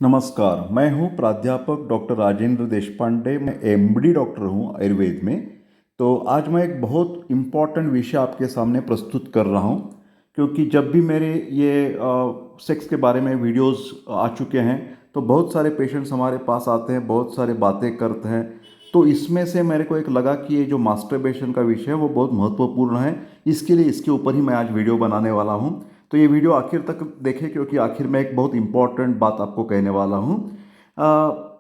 नमस्कार, मैं हूँ प्राध्यापक डॉक्टर राजेंद्र देशपांडे। मैं एमडी डॉक्टर हूँ आयुर्वेद में। तो आज मैं एक बहुत इम्पॉर्टेंट विषय आपके सामने प्रस्तुत कर रहा हूँ, क्योंकि जब भी मेरे ये सेक्स के बारे में वीडियोस आ चुके हैं तो बहुत सारे पेशेंट्स हमारे पास आते हैं, बहुत सारे बातें करते हैं। तो इसमें से मेरे को एक लगा कि ये जो मास्टरबेशन का विषय है वो बहुत महत्वपूर्ण है। इसके लिए इसके ऊपर ही मैं आज वीडियो बनाने वाला हूँ। तो ये वीडियो आखिर तक देखें, क्योंकि आखिर में एक बहुत इंपॉर्टेंट बात आपको कहने वाला हूँ।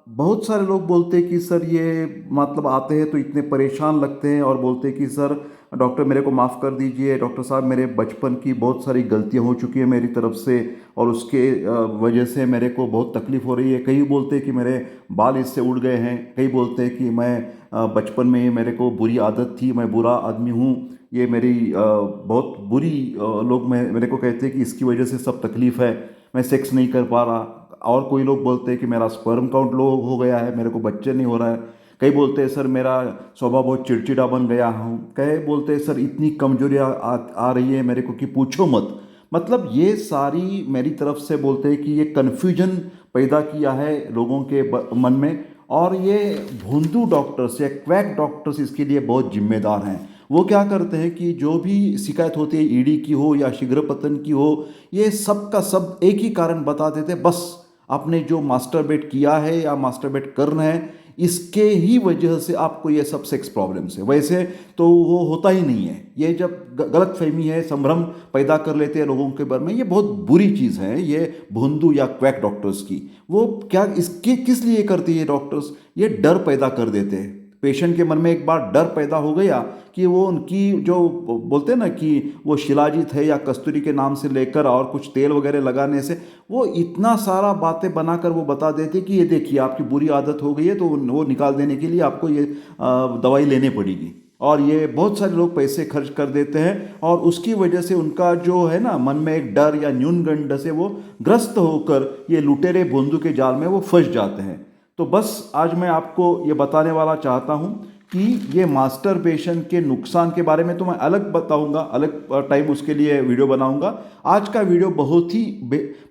बहुत सारे लोग बोलते हैं कि सर ये मतलब आते हैं तो इतने परेशान लगते हैं और बोलते हैं कि सर डॉक्टर मेरे को माफ़ कर दीजिए, डॉक्टर साहब मेरे बचपन की बहुत सारी गलतियाँ हो चुकी है मेरी तरफ से और उसके वजह से मेरे को बहुत तकलीफ़ हो रही है। कई बोलते हैं कि मेरे बाल इससे उड़ गए हैं, कई बोलते हैं कि मैं बचपन में ही मेरे को बुरी आदत थी, मैं बुरा आदमी हूँ, ये मेरी बहुत बुरी लोग मेरे को कहते हैं कि इसकी वजह से सब तकलीफ़ है, मैं सेक्स नहीं कर पा रहा। और कोई लोग बोलते हैं कि मेरा स्पर्म काउंट लो हो गया है, मेरे को बच्चे नहीं हो रहा है। कई बोलते हैं सर मेरा स्वभाव बहुत चिड़चिड़ा बन गया हूँ। कई बोलते हैं सर इतनी कमजोरियाँ आ रही है मेरे को कि पूछो मत। मतलब ये सारी मेरी तरफ से बोलते हैं कि ये कन्फ्यूजन पैदा किया है लोगों के मन में। और ये भोंदू डॉक्टर्स या क्वैक डॉक्टर्स इसके लिए बहुत जिम्मेदार हैं। वो क्या करते हैं कि जो भी शिकायत होती है ईडी की हो या शीघ्र पतन की हो, ये सब का सब एक ही कारण बता देते, बस आपने जो मास्टरबेट किया है या मास्टरबेट करना है इसके ही वजह से आपको ये सब सेक्स प्रॉब्लम्स है। वैसे तो वो होता ही नहीं है। ये जब गलत फहमी है, संभ्रम पैदा कर लेते हैं लोगों के बारे में, ये बहुत बुरी चीज़ है ये भोंदू या क्वैक डॉक्टर्स की। वो क्या इसके किस लिए करती है डॉक्टर्स? ये डर पैदा कर देते हैं। पेशेंट के मन में एक बार डर पैदा हो गया कि वो उनकी जो बोलते हैं ना कि वो शिलाजीत है या कस्तूरी के नाम से लेकर और कुछ तेल वगैरह लगाने से वो इतना सारा बातें बनाकर वो बता देते कि ये देखिए आपकी बुरी आदत हो गई है, तो वो निकाल देने के लिए आपको ये दवाई लेनी पड़ेगी। और ये बहुत सारे लोग पैसे खर्च कर देते हैं और उसकी वजह से उनका जो है ना मन में एक डर या न्यूनगंड से वो ग्रस्त होकर ये लुटेरे भोंदू के जाल में वो फंस जाते हैं। तो बस आज मैं आपको ये बताने वाला चाहता हूँ कि ये मास्टरबेशन के नुकसान के बारे में तो मैं अलग बताऊंगा, अलग टाइम उसके लिए वीडियो बनाऊंगा। आज का वीडियो बहुत ही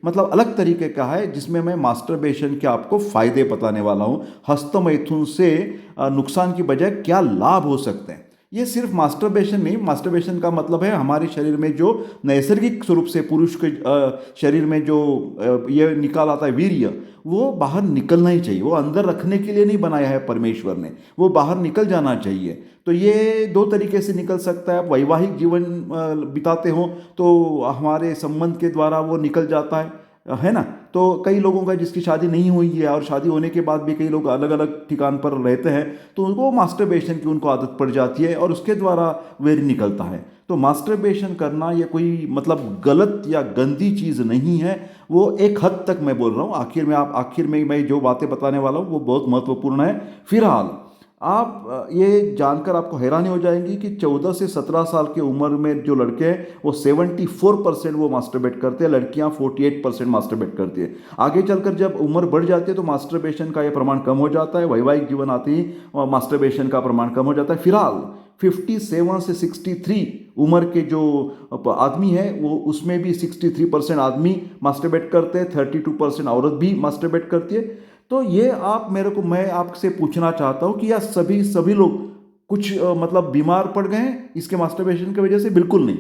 मतलब अलग तरीके का है, जिसमें मैं मास्टरबेशन के आपको फ़ायदे बताने वाला हूँ। हस्तमैथुन से नुकसान की बजाय क्या लाभ हो सकते हैं। ये सिर्फ मास्टरबेशन नहीं, मास्टरबेशन का मतलब है हमारे शरीर में जो नैसर्गिक स्वरूप से पुरुष के शरीर में जो ये निकाल आता है वीर्य, वो बाहर निकलना ही चाहिए। वो अंदर रखने के लिए नहीं बनाया है परमेश्वर ने, वो बाहर निकल जाना चाहिए। तो ये दो तरीके से निकल सकता है। आप वैवाहिक जीवन बिताते हो तो हमारे संबंध के द्वारा वो निकल जाता है ना। तो कई लोगों का जिसकी शादी नहीं हुई है और शादी होने के बाद भी कई लोग अलग अलग ठिकान पर रहते हैं, तो उनको मास्टरबेशन की उनको आदत पड़ जाती है और उसके द्वारा वेर निकलता है। तो मास्टरबेशन करना ये कोई मतलब गलत या गंदी चीज़ नहीं है, वो एक हद तक मैं बोल रहा हूँ। आखिर में मैं जो बातें बताने वाला हूँ वो बहुत महत्वपूर्ण है। फिलहाल आप ये जानकर आपको हैरानी हो जाएंगी कि 14 से 17 साल की उम्र में जो लड़के हैं वो 74% वो मास्टरबेट करते हैं, लड़कियां 48% मास्टरबेट करती है। आगे चलकर जब उम्र बढ़ जाती है तो मास्टरबेशन का ये प्रमाण कम हो जाता है, वैवाहिक जीवन आते ही मास्टरबेशन का प्रमाण कम हो जाता है। फिलहाल 57 से 63 उम्र के जो आदमी है वो उसमें भी 63% आदमी मास्टरबेट करते हैं, 32% औरत भी मास्टरबेट करती है। तो ये मैं आपसे पूछना चाहता हूँ कि या सभी लोग कुछ मतलब बीमार पड़ गए हैं इसके मास्टरबेशन की वजह से? बिल्कुल नहीं।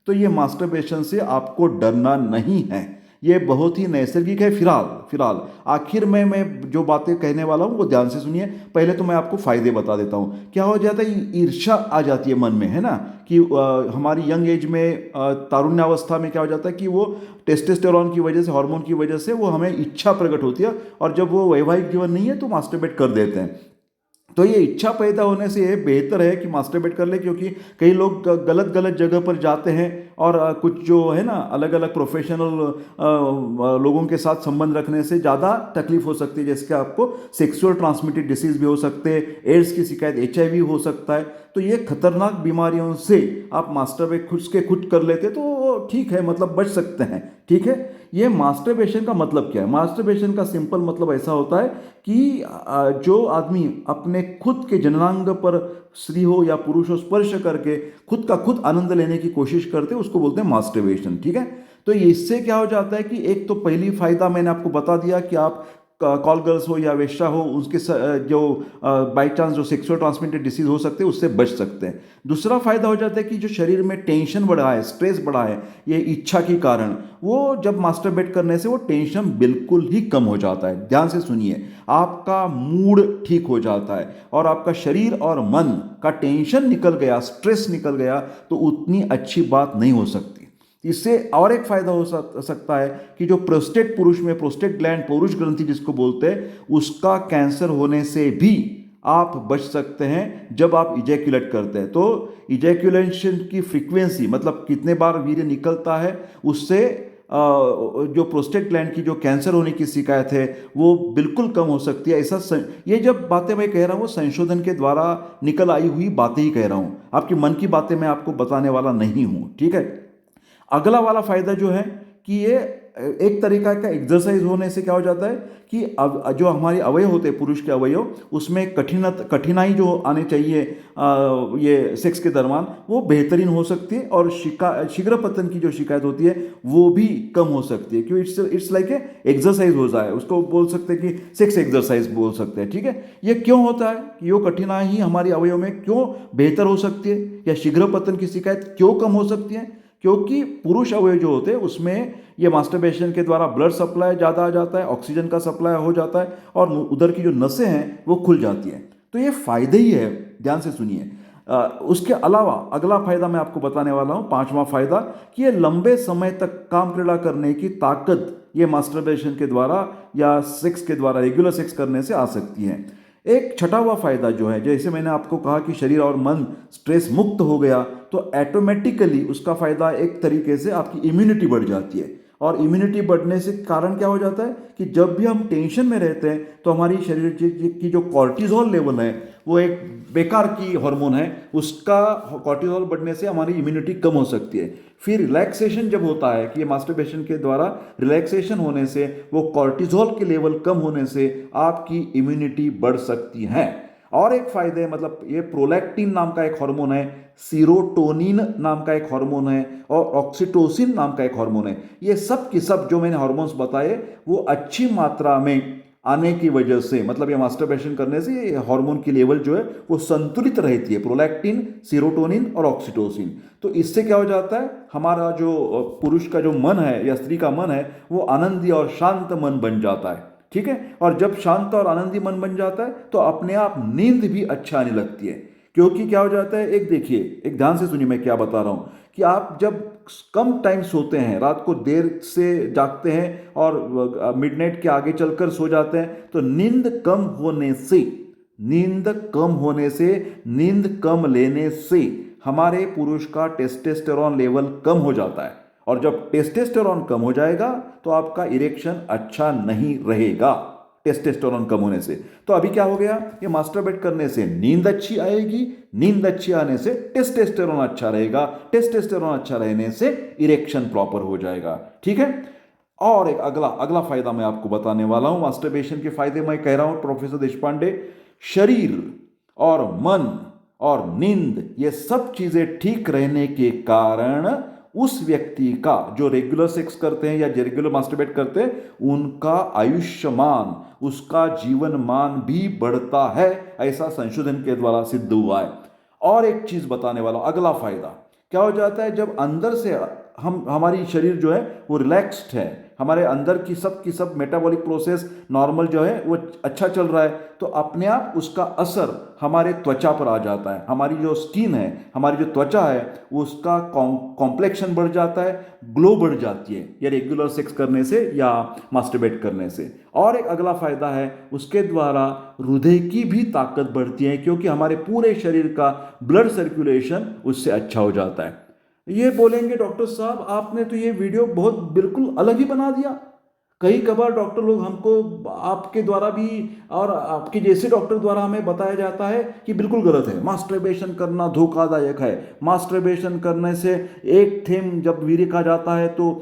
तो ये मास्टरबेशन से आपको डरना नहीं है, ये बहुत ही नैसर्गिक है। फिलहाल आखिर में मैं जो बातें कहने वाला हूँ वो ध्यान से सुनिए। पहले तो मैं आपको फायदे बता देता हूँ। क्या हो जाता है, ईर्ष्या आ जाती है मन में, है ना, कि हमारी यंग एज में तारुण्यावस्था में क्या हो जाता है कि वो टेस्टोस्टेरोन की वजह से, हार्मोन की वजह से वो हमें इच्छा प्रकट होती है और जब वो वैवाहिक जीवन नहीं है तो मास्टरबेट कर देते हैं। तो ये इच्छा पैदा होने से ये बेहतर है कि मास्टरबेट कर ले, क्योंकि कई लोग गलत गलत जगह पर जाते हैं और कुछ जो है ना अलग अलग प्रोफेशनल लोगों के साथ संबंध रखने से ज़्यादा तकलीफ हो सकती है, जैसे कि आपको सेक्सुअल ट्रांसमिटेड डिसीज भी हो सकते हैं, एड्स की शिकायत, HIV हो सकता है। तो ये खतरनाक बीमारियों से आप मास्टरबेट खुद कर लेते तो ठीक है, मतलब बच सकते हैं। ठीक है, ये मास्टरबेशन का मतलब क्या है? मास्टरबेशन का सिंपल मतलब ऐसा होता है कि जो आदमी अपने खुद के जननांग पर स्त्री हो या पुरुष हो स्पर्श करके खुद का खुद आनंद लेने की कोशिश करते हैं उसको बोलते हैं मास्टरबेशन। ठीक है, तो इससे क्या हो जाता है कि एक तो पहली फायदा मैंने आपको बता दिया कि आप कॉल गर्ल्स हो या वेश्या हो, उसके जो बाई चांस जो सेक्सुअल ट्रांसमिटेड डिसीज हो सकते हैं उससे बच सकते हैं। दूसरा फायदा हो जाता है कि जो शरीर में टेंशन बढ़ा है, स्ट्रेस बढ़ा है, ये इच्छा के कारण, वो जब मास्टरबेट करने से वो टेंशन बिल्कुल ही कम हो जाता है। ध्यान से सुनिए, आपका मूड ठीक हो जाता है और आपका शरीर और मन का टेंशन निकल गया, स्ट्रेस निकल गया, तो उतनी अच्छी बात नहीं हो सकती। इससे और एक फायदा हो सकता है कि जो प्रोस्टेट, पुरुष में प्रोस्टेट ग्लैंड, पौरुष ग्रंथि जिसको बोलते हैं, उसका कैंसर होने से भी आप बच सकते हैं जब आप इजैक्यूलेट करते हैं। तो इजैक्यूलेशन की फ्रीक्वेंसी, मतलब कितने बार वीर्य निकलता है, उससे जो प्रोस्टेट ग्लैंड की जो कैंसर होने की शिकायत है वो बिल्कुल कम हो सकती है। ये जब बातें मैं कह रहा हूँ वो संशोधन के द्वारा निकल आई हुई बातें ही कह रहा हूँ, आपकी मन की बातें मैं आपको बताने वाला नहीं हूँ, ठीक है। अगला वाला फायदा जो है कि ये एक तरीका का एक्सरसाइज होने से क्या हो जाता है कि अब जो हमारे अवयव होते हैं, पुरुष के अवयव, उसमें कठिनाई जो आने चाहिए ये सेक्स के दरमियान, वो बेहतरीन हो सकती है और शीघ्र पतन की जो शिकायत होती है वो भी कम हो सकती है, क्योंकि इट्स लाइक ए एक्सरसाइज हो जाए, उसको बोल सकते हैं कि सेक्स एक्सरसाइज बोल सकते हैं, ठीक है। ये क्यों होता है कि वो कठिनाई हमारे अवयव में क्यों बेहतर हो सकती है या शीघ्र पतन की शिकायत क्यों कम हो सकती है? क्योंकि पुरुष अवयव जो होते हैं उसमें ये मास्टरबेशन के द्वारा ब्लड सप्लाई ज़्यादा आ जाता है, ऑक्सीजन का सप्लाई हो जाता है और उधर की जो नसें हैं वो खुल जाती हैं। तो ये फायदे ही है, ध्यान से सुनिए। उसके अलावा अगला फायदा मैं आपको बताने वाला हूँ, पांचवा फायदा, कि ये लंबे समय तक काम क्रीड़ा करने की ताकत ये मास्टरबेशन के द्वारा या सेक्स के द्वारा, रेगुलर सेक्स करने से आ सकती है। एक छठा हुआ फायदा जो है, जैसे मैंने आपको कहा कि शरीर और मन स्ट्रेस मुक्त हो गया, तो ऑटोमेटिकली उसका फायदा एक तरीके से आपकी इम्यूनिटी बढ़ जाती है। और इम्यूनिटी बढ़ने से कारण क्या हो जाता है कि जब भी हम टेंशन में रहते हैं तो हमारी शरीर की जो कॉर्टिजोल लेवल है, वो एक बेकार की हार्मोन है, उसका कॉर्टिजोल बढ़ने से हमारी इम्यूनिटी कम हो सकती है। फिर रिलैक्सेशन जब होता है कि ये मास्टरबेशन के द्वारा रिलैक्सेशन होने से, वो कॉर्टिजोल के लेवल कम होने से आपकी इम्यूनिटी बढ़ सकती है। और एक फायदे, मतलब ये प्रोलैक्टिन नाम का एक हार्मोन है, सीरोटोनिन नाम का एक हार्मोन है और ऑक्सीटोसिन नाम का एक हार्मोन है। ये सब की सब जो मैंने हार्मोन्स बताए वो अच्छी मात्रा में आने की वजह से, मतलब ये मास्टरबेशन करने से ये हार्मोन की लेवल जो है वो संतुलित रहती है, प्रोलैक्टिन, सीरोटोनिन और ऑक्सीटोसिन। तो इससे क्या हो जाता है, हमारा जो पुरुष का जो मन है या स्त्री का मन है वो आनंदी और शांत मन बन जाता है, ठीक है। और जब शांत और आनंदी मन बन जाता है तो अपने आप नींद भी अच्छा आने लगती है। क्योंकि क्या हो जाता है, एक देखिए, एक ध्यान से सुनिए मैं क्या बता रहा हूं, कि आप जब कम टाइम सोते हैं, रात को देर से जागते हैं और मिडनाइट के आगे चलकर सो जाते हैं, तो नींद कम होने से, नींद कम लेने से हमारे पुरुष का टेस्टोस्टेरोन लेवल कम हो जाता है। और जब टेस्टोस्टेरोन कम हो जाएगा तो आपका इरेक्शन अच्छा नहीं रहेगा, टेस्टोस्टेरोन कम होने से। तो अभी क्या हो गया, ये मास्टरबेट करने से नींद अच्छी आएगी, नींद अच्छी आने से टेस्टोस्टेरोन अच्छा रहेगा, टेस्टोस्टेरोन अच्छा रहने से इरेक्शन प्रॉपर हो जाएगा, ठीक है। और एक अगला फायदा मैं आपको बताने वाला हूं, मास्टरबेशन के फायदे मैं कह रहा हूं प्रोफेसर देशपांडे। शरीर और मन और नींद, ये सब चीजें ठीक रहने के कारण उस व्यक्ति का जो रेगुलर सेक्स करते हैं या रेगुलर मास्टरबेट करते हैं, उनका आयुष्मान, उसका जीवन मान भी बढ़ता है, ऐसा संशोधन के द्वारा सिद्ध हुआ है। और एक चीज बताने वाला, अगला फायदा क्या हो जाता है, जब अंदर से हमारी शरीर जो है वो रिलैक्स्ड है, हमारे अंदर की सब मेटाबॉलिक प्रोसेस नॉर्मल जो है वो अच्छा चल रहा है, तो अपने आप उसका असर हमारे त्वचा पर आ जाता है। हमारी जो स्किन है, हमारी जो त्वचा है, उसका कॉम्प्लेक्शन बढ़ जाता है, ग्लो बढ़ जाती है, या रेगुलर सेक्स करने से या मास्टरबेट करने से। और एक अगला फायदा है, उसके द्वारा हृदय की भी ताकत बढ़ती है, क्योंकि हमारे पूरे शरीर का ब्लड सर्कुलेशन उससे अच्छा हो जाता है। ये बोलेंगे डॉक्टर साहब आपने तो ये वीडियो बहुत बिल्कुल अलग ही बना दिया। कई कबार डॉक्टर लोग हमको, आपके द्वारा भी और आपके जैसे डॉक्टर द्वारा हमें बताया जाता है कि बिल्कुल गलत है, मास्टरबेशन करना धोखादायक है, मास्टरबेशन करने से एक थेम जब वीर्य का जाता है तो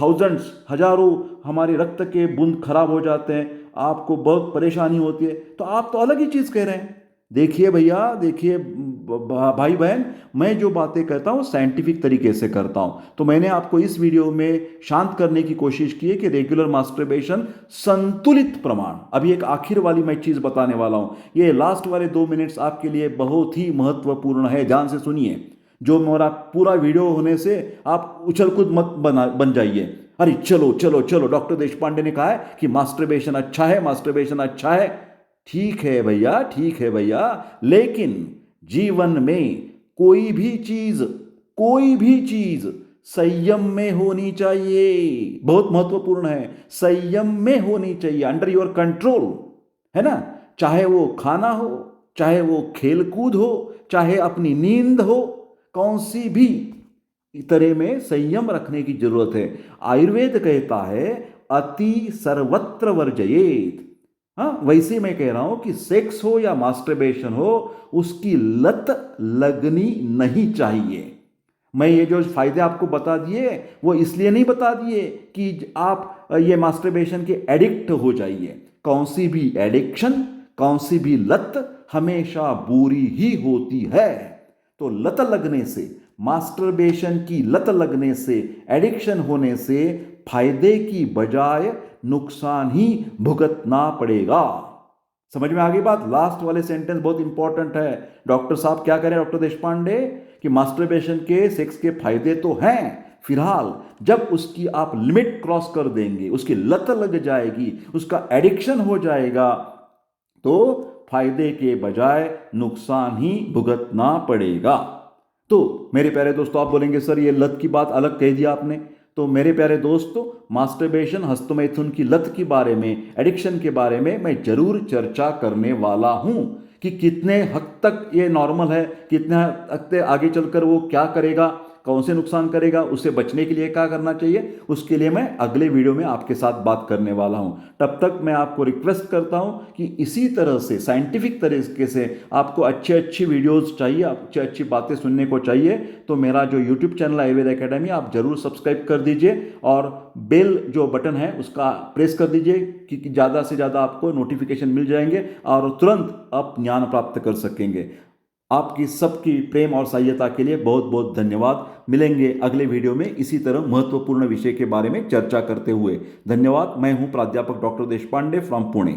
थाउजेंड्स, हजारों हमारे रक्त के बूंद खराब हो जाते हैं, आपको बहुत परेशानी होती है। तो आप तो अलग ही चीज़ कह रहे हैं। देखिए भैया, देखिए भाई बहन, मैं जो बातें करता हूँ साइंटिफिक तरीके से करता हूँ। तो मैंने आपको इस वीडियो में शांत करने की कोशिश की है कि रेगुलर मास्टरबेशन संतुलित प्रमाण। अभी एक आखिर वाली मैं चीज बताने वाला हूँ, ये लास्ट वाले 2 मिनट्स आपके लिए बहुत ही महत्वपूर्ण है, ध्यान से सुनिए। जो मेरा पूरा वीडियो होने से आप उछल कूद मत बन जाइए, अरे चलो चलो चलो, डॉक्टर देश पांडे ने कहा है कि मास्टरबेशन अच्छा है, मास्टरबेशन अच्छा है। ठीक है भैया, ठीक है भैया, लेकिन जीवन में कोई भी चीज संयम में होनी चाहिए। बहुत महत्वपूर्ण है, संयम में होनी चाहिए, अंडर योर कंट्रोल, है ना। चाहे वो खाना हो, चाहे वो खेल कूद हो, चाहे अपनी नींद हो, कौन सी भी तरह में संयम रखने की जरूरत है। आयुर्वेद कहता है अति सर्वत्र वर्जयेत। हाँ, वैसे मैं कह रहा हूं कि सेक्स हो या मास्टरबेशन हो, उसकी लत लगनी नहीं चाहिए। मैं ये जो फायदे आपको बता दिए वो इसलिए नहीं बता दिए कि आप ये मास्टरबेशन के एडिक्ट हो जाइए। कौन सी भी एडिक्शन, कौन सी भी लत हमेशा बुरी ही होती है। तो लत लगने से, मास्टरबेशन की लत लगने से, एडिक्शन होने से फायदे की बजाय नुकसान ही भुगतना पड़ेगा। समझ में आ गई बात? लास्ट वाले सेंटेंस बहुत इंपॉर्टेंट है। डॉक्टर साहब क्या करें, डॉक्टर देश पांडे, कि मास्टरबेशन के, सेक्स के फायदे तो हैं, फिलहाल जब उसकी आप लिमिट क्रॉस कर देंगे, उसकी लत लग जाएगी, उसका एडिक्शन हो जाएगा, तो फायदे के बजाय नुकसान ही भुगतना पड़ेगा। तो मेरे प्यारे दोस्तों, आप बोलेंगे सर ये लत की बात अलग कह दिया आपने। तो मेरे प्यारे दोस्तों, मास्टरबेशन, हस्तमैथुन की लत के बारे में, एडिक्शन के बारे में मैं जरूर चर्चा करने वाला हूं कि कितने हद तक ये नॉर्मल है, कितने हद तक आगे चलकर वो क्या करेगा, कौन से नुकसान करेगा, उससे बचने के लिए क्या करना चाहिए, उसके लिए मैं अगले वीडियो में आपके साथ बात करने वाला हूं। तब तक मैं आपको रिक्वेस्ट करता हूं कि इसी तरह से साइंटिफिक तरीके से आपको अच्छी वीडियोस चाहिए, अच्छी बातें सुनने को चाहिए, तो मेरा जो यूट्यूब चैनल आयुर्वेद एकेडमी आप जरूर सब्सक्राइब कर दीजिए और बेल जो बटन है उसका प्रेस कर दीजिए कि ज़्यादा से ज़्यादा आपको नोटिफिकेशन मिल जाएंगे और तुरंत आप ज्ञान प्राप्त कर सकेंगे। आपकी सबकी प्रेम और सहायता के लिए बहुत बहुत धन्यवाद। मिलेंगे अगले वीडियो में इसी तरह महत्वपूर्ण विषय के बारे में चर्चा करते हुए। धन्यवाद। मैं हूं प्राध्यापक डॉक्टर देशपांडे फ्रॉम पुणे।